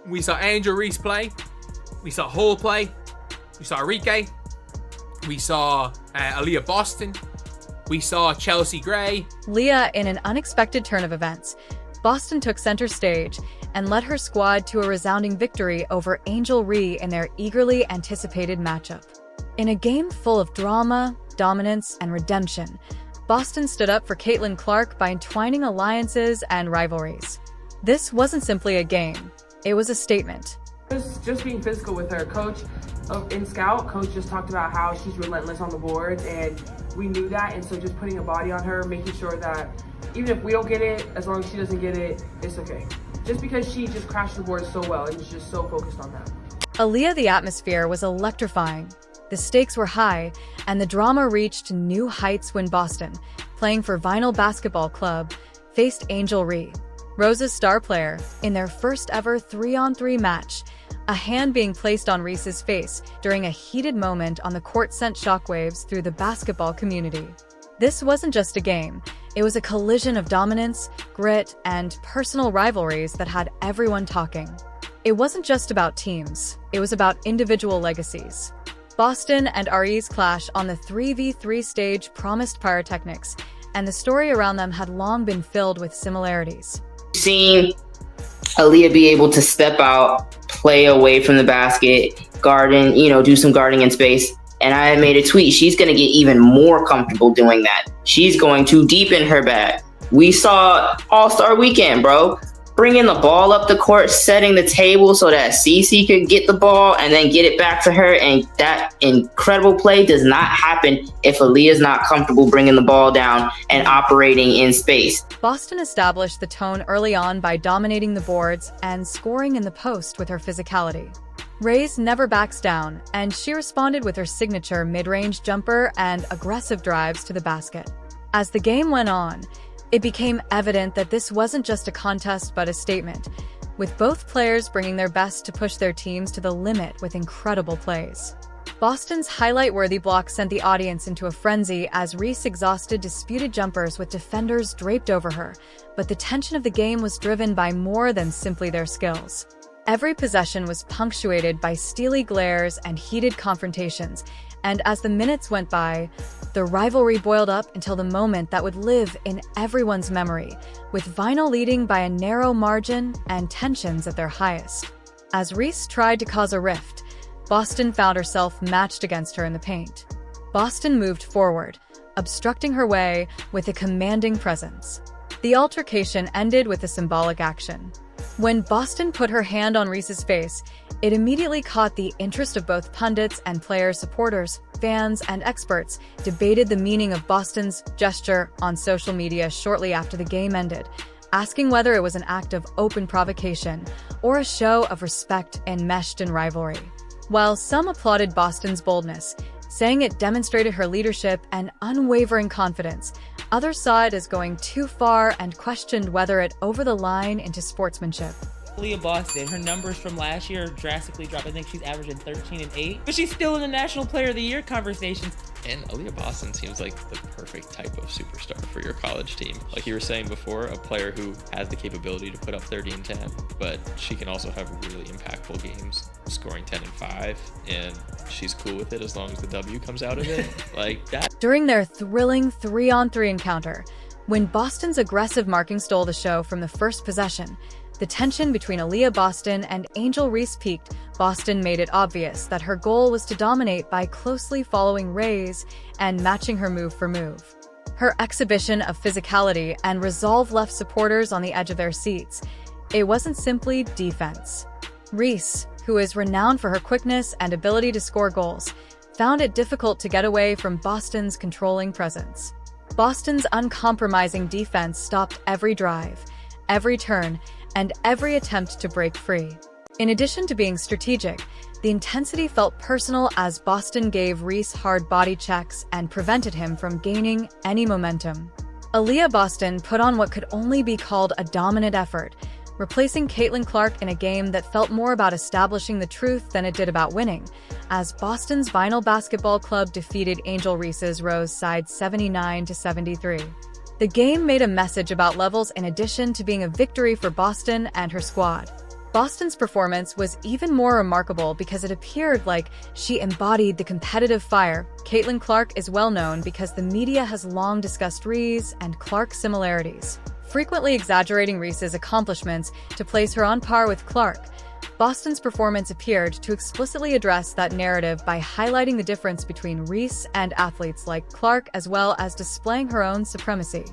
We saw Angel Reese play. We saw Hall play. We saw Enrique. We saw Aliyah Boston. We saw Chelsea Gray. Leah, in an unexpected turn of events, Boston took center stage and led her squad to a resounding victory over Angel Reese in their eagerly anticipated matchup. In a game full of drama, dominance, and redemption, Boston stood up for Caitlinclark by entwining alliances and rivalries. This wasn't simply a game, it was a statement. Just being physical with her. Coach in Scout, Coach just talked about how she's relentless on the boards, and we knew that, and so just putting a body on her, making sure that even if we don't get it, as long as she doesn't get it, it's okay. Just because she just crashed the board so well and is just so focused on that. Aliyah, the atmosphere was electrifying. The stakes were high, and the drama reached new heights when Boston, playing for Vinyl Basketball Club, faced Angel Reese, Rose's star player, in their first ever 3-on-3 match. A hand being placed on Reese's face during a heated moment on the court sent shockwaves through the basketball community. This wasn't just a game, it was a collision of dominance, grit, and personal rivalries that had everyone talking. It wasn't just about teams, it was about individual legacies. Boston and Reese's clash on the 3v3 stage promised pyrotechnics, and the story around them had long been filled with similarities. Seeing Aliyah be able to step out, play away from the basket, garden, do some guarding in space. And I made a tweet. She's going to get even more comfortable doing that. She's going to deepen her bag. We saw All-Star Weekend, bro. Bringing the ball up the court, setting the table so that Cece could get the ball and then get it back to her. And that incredible play does not happen if Aliyah's not comfortable bringing the ball down and operating in space. Boston established the tone early on by dominating the boards and scoring in the post with her physicality. Reese never backs down, and she responded with her signature mid-range jumper and aggressive drives to the basket. As the game went on, it became evident that this wasn't just a contest but a statement, with both players bringing their best to push their teams to the limit with incredible plays. Boston's highlight-worthy block sent the audience into a frenzy as Reese exhausted disputed jumpers with defenders draped over her, but the tension of the game was driven by more than simply their skills. Every possession was punctuated by steely glares and heated confrontations, and as the minutes went by, the rivalry boiled up until the moment that would live in everyone's memory, with Vinyl leading by a narrow margin and tensions at their highest. As Reese tried to cause a rift, Boston found herself matched against her in the paint. Boston moved forward, obstructing her way with a commanding presence. The altercation ended with a symbolic action. When Boston put her hand on Reese's face, it immediately caught the interest of both pundits and player supporters. Fans and experts debated the meaning of Boston's gesture on social media shortly after the game ended, asking whether it was an act of open provocation or a show of respect enmeshed in rivalry. While some applauded Boston's boldness, saying it demonstrated her leadership and unwavering confidence, others saw it as going too far and questioned whether it over the line into sportsmanship. Aliyah Boston, her numbers from last year drastically dropped. I think she's averaging 13 and 8, but she's still in the National Player of the Year conversations. And Aliyah Boston seems like the perfect type of superstar for your college team. Like you were saying before, a player who has the capability to put up 30 and 10, but she can also have really impactful games, scoring 10 and 5, and she's cool with it as long as the W comes out of it. Like that. During their thrilling 3-on-3 encounter, when Boston's aggressive marking stole the show from the first possession, the tension between Aliyah Boston and Angel Reese peaked. Boston made it obvious that her goal was to dominate by closely following Reese and matching her move for move. Her exhibition of physicality and resolve left supporters on the edge of their seats. It wasn't simply defense. Reese, who is renowned for her quickness and ability to score goals, found it difficult to get away from Boston's controlling presence. Boston's uncompromising defense stopped every drive, every turn, and every attempt to break free. In addition to being strategic, the intensity felt personal as Boston gave Reese hard body checks and prevented him from gaining any momentum. Aliyah Boston put on what could only be called a dominant effort, replacing Caitlinclark in a game that felt more about establishing the truth than it did about winning, as Boston's Vinyl Basketball Club defeated Angel Reese's Rose side 79-73. The game made a message about levels in addition to being a victory for Boston and her squad. Boston's performance was even more remarkable because it appeared like she embodied the competitive fire. Caitlin Clark is well known because the media has long discussed Reese and Clark's similarities, frequently exaggerating Reese's accomplishments to place her on par with Clark. Boston's performance appeared to explicitly address that narrative by highlighting the difference between Reese and athletes like Clark, as well as displaying her own supremacy.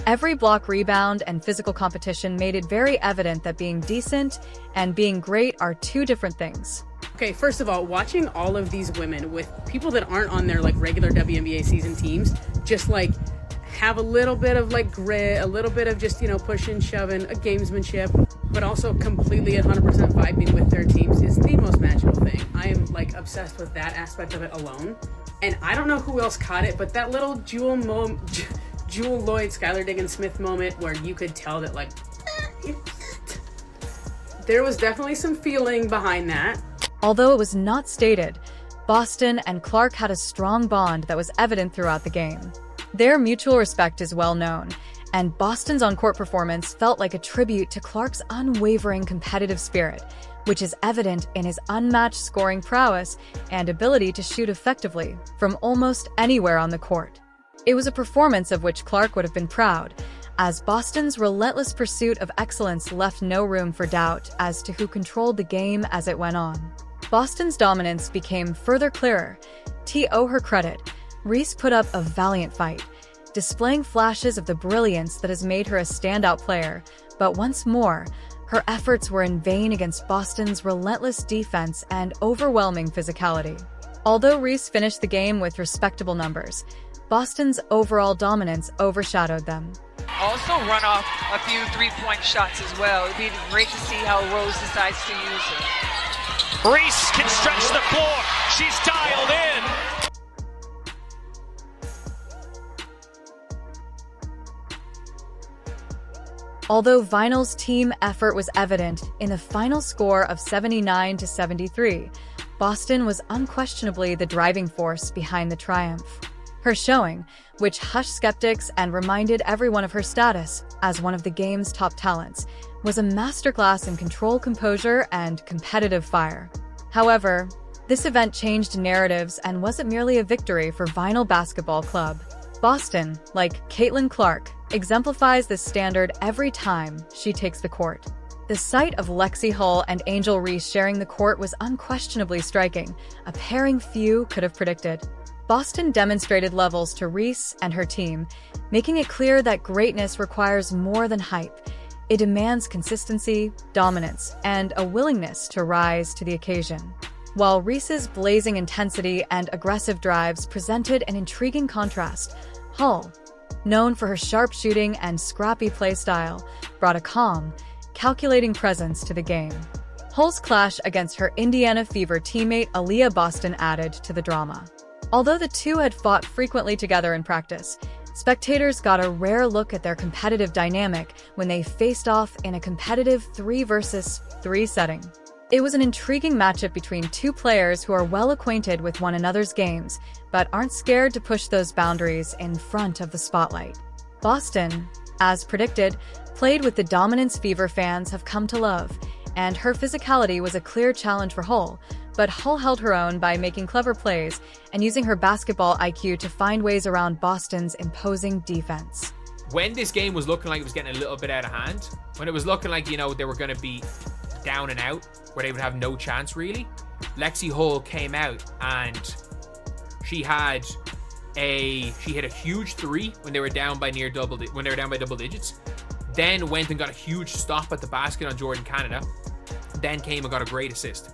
Every block, rebound, and physical competition made it very evident that being decent and being great are two different things. Okay, first of all, watching all of these women with people that aren't on their regular WNBA season teams just have a little bit of grit, a little bit of just, pushing, shoving, a gamesmanship, but also completely 100% vibing with their teams is the most magical thing. I am obsessed with that aspect of it alone. And I don't know who else caught it, but that little Jewel Lloyd, Skylar Diggins-Smith moment where you could tell that there was definitely some feeling behind that. Although it was not stated, Boston and Clark had a strong bond that was evident throughout the game. Their mutual respect is well known, and Boston's on-court performance felt like a tribute to Clark's unwavering competitive spirit, which is evident in his unmatched scoring prowess and ability to shoot effectively from almost anywhere on the court. It was a performance of which Clark would have been proud, as Boston's relentless pursuit of excellence left no room for doubt as to who controlled the game as it went on. Boston's dominance became further clearer. To her credit, Reese put up a valiant fight, displaying flashes of the brilliance that has made her a standout player, but once more, her efforts were in vain against Boston's relentless defense and overwhelming physicality. Although Reese finished the game with respectable numbers, Boston's overall dominance overshadowed them. Also run off a few three-point shots as well. It'd be great to see how Rose decides to use her. Reese can stretch the floor. She's dialed in. Although Vinyl's team effort was evident in the final score of 79-73, Boston was unquestionably the driving force behind the triumph. Her showing, which hushed skeptics and reminded everyone of her status as one of the game's top talents, was a masterclass in control, composure, and competitive fire. However, this event changed narratives and wasn't merely a victory for Vinyl Basketball Club. Boston, like Caitlin Clark, exemplifies this standard every time she takes the court. The sight of Lexi Hull and Angel Reese sharing the court was unquestionably striking, a pairing few could have predicted. Boston demonstrated levels to Reese and her team, making it clear that greatness requires more than hype. It demands consistency, dominance, and a willingness to rise to the occasion. While Reese's blazing intensity and aggressive drives presented an intriguing contrast, Hull, known for her sharp shooting and scrappy play style, brought a calm, calculating presence to the game. Hull's clash against her Indiana Fever teammate Aliyah Boston added to the drama. Although the two had fought frequently together in practice, spectators got a rare look at their competitive dynamic when they faced off in a competitive 3-versus-3 setting. It was an intriguing matchup between two players who are well acquainted with one another's games, but aren't scared to push those boundaries in front of the spotlight. Boston, as predicted, played with the dominance Fever fans have come to love, and her physicality was a clear challenge for Hull, but Hull held her own by making clever plays and using her basketball IQ to find ways around Boston's imposing defense. When this game was looking like it was getting a little bit out of hand, when it was looking like, they were going to be down and out, where they would have no chance really, Lexi Hull came out and she hit a huge three when they were down by double digits, then went and got a huge stop at the basket on Jordan Canada, then came and got a great assist.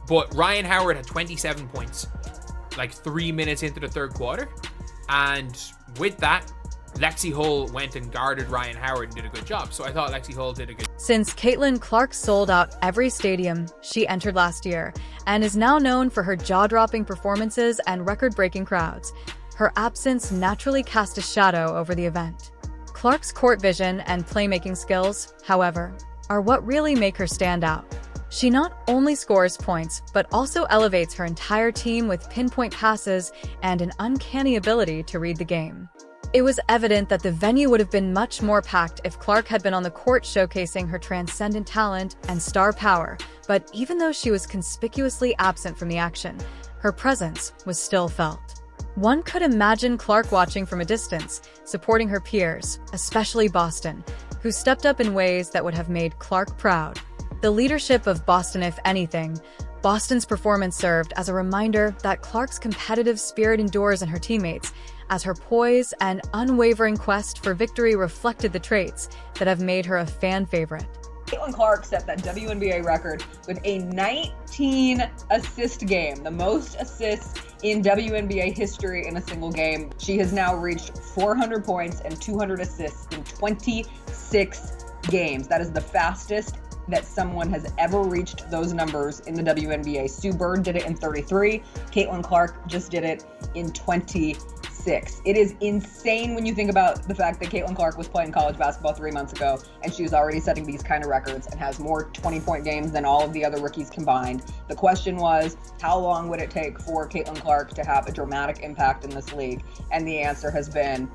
But Ryan Howard had 27 points 3 minutes into the third quarter, and with that, Lexi Hull went and guarded Ryan Howard and did a good job. So I thought Lexi Hull did a good job. Since Caitlin Clark sold out every stadium she entered last year and is now known for her jaw-dropping performances and record-breaking crowds, her absence naturally cast a shadow over the event. Clark's court vision and playmaking skills, however, are what really make her stand out. She not only scores points, but also elevates her entire team with pinpoint passes and an uncanny ability to read the game. It was evident that the venue would have been much more packed if Clark had been on the court showcasing her transcendent talent and star power, but even though she was conspicuously absent from the action, her presence was still felt. One could imagine Clark watching from a distance, supporting her peers, especially Boston, who stepped up in ways that would have made Clark proud. The leadership of Boston, if anything, Boston's performance served as a reminder that Clark's competitive spirit endures in her teammates, as her poise and unwavering quest for victory reflected the traits that have made her a fan favorite. Caitlin Clark set that WNBA record with a 19-assist game, the most assists in WNBA history in a single game. She has now reached 400 points and 200 assists in 26 games. That is the fastest that someone has ever reached those numbers in the WNBA. Sue Bird did it in 33. Caitlin Clark just did it in 26. It is insane when you think about the fact that Caitlin Clark was playing college basketball 3 months ago, and she was already setting these kind of records and has more 20-point games than all of the other rookies combined. The question was, how long would it take for Caitlin Clark to have a dramatic impact in this league? And the answer has been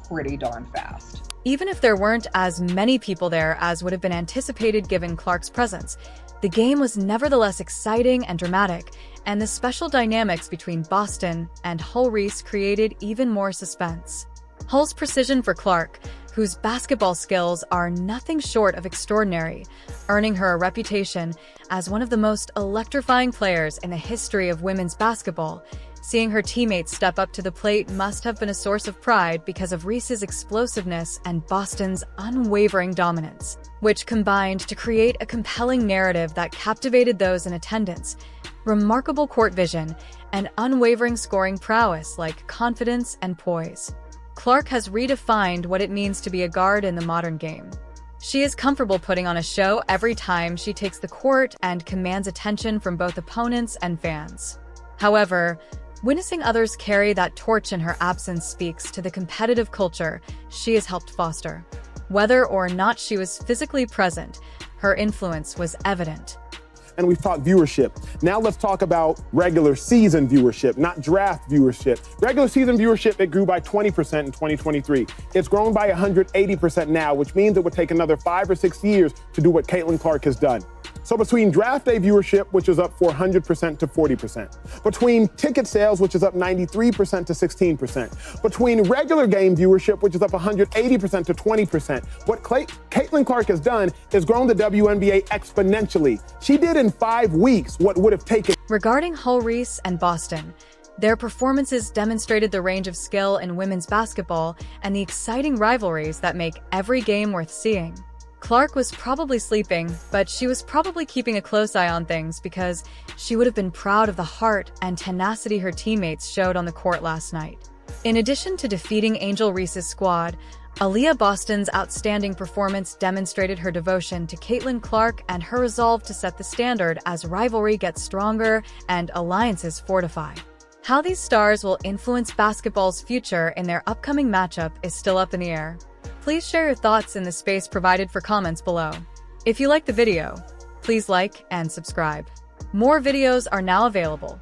pretty darn fast. Even if there weren't as many people there as would have been anticipated given Clark's presence, the game was nevertheless exciting and dramatic, and the special dynamics between Boston and Reese created even more suspense. Hull's precision for Clark, whose basketball skills are nothing short of extraordinary, earning her a reputation as one of the most electrifying players in the history of women's basketball. Seeing her teammates step up to the plate must have been a source of pride because of Reese's explosiveness and Boston's unwavering dominance, which combined to create a compelling narrative that captivated those in attendance. Remarkable court vision and unwavering scoring prowess like confidence and poise. Clark has redefined what it means to be a guard in the modern game. She is comfortable putting on a show every time she takes the court and commands attention from both opponents and fans. However, witnessing others carry that torch in her absence speaks to the competitive culture she has helped foster. Whether or not she was physically present, her influence was evident. And we've talked viewership. Now let's talk about regular season viewership, not draft viewership. Regular season viewership, it grew by 20% in 2023. It's grown by 180% now, which means it would take another 5 or 6 years to do what Caitlin Clark has done. So between draft day viewership, which is up 400% to 40%, between ticket sales, which is up 93% to 16%, between regular game viewership, which is up 180% to 20%, what Caitlin Clark has done is grown the WNBA exponentially. She did in 5 weeks what would have taken. Regarding Reese and Boston, their performances demonstrated the range of skill in women's basketball and the exciting rivalries that make every game worth seeing. Clark was probably sleeping, but she was probably keeping a close eye on things because she would have been proud of the heart and tenacity her teammates showed on the court last night. In addition to defeating Angel Reese's squad, Aliyah Boston's outstanding performance demonstrated her devotion to Caitlin Clark and her resolve to set the standard as rivalry gets stronger and alliances fortify. How these stars will influence basketball's future in their upcoming matchup is still up in the air. Please share your thoughts in the space provided for comments below. If you liked the video, please like and subscribe. More videos are now available.